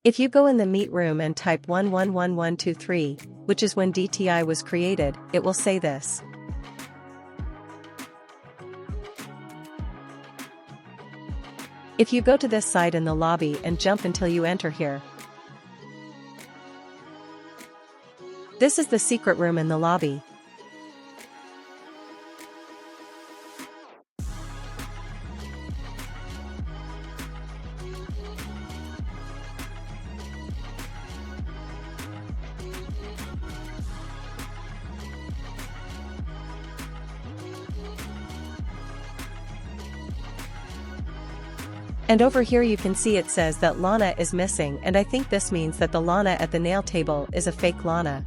If you go in the meet room and type 111123, which is when DTI was created, it will say this. If you go to this side in the lobby and jump until you enter here. This is the secret room in the lobby. And over here you can see it says that Lana is missing, and I think this means that the Lana at the nail table is a fake Lana.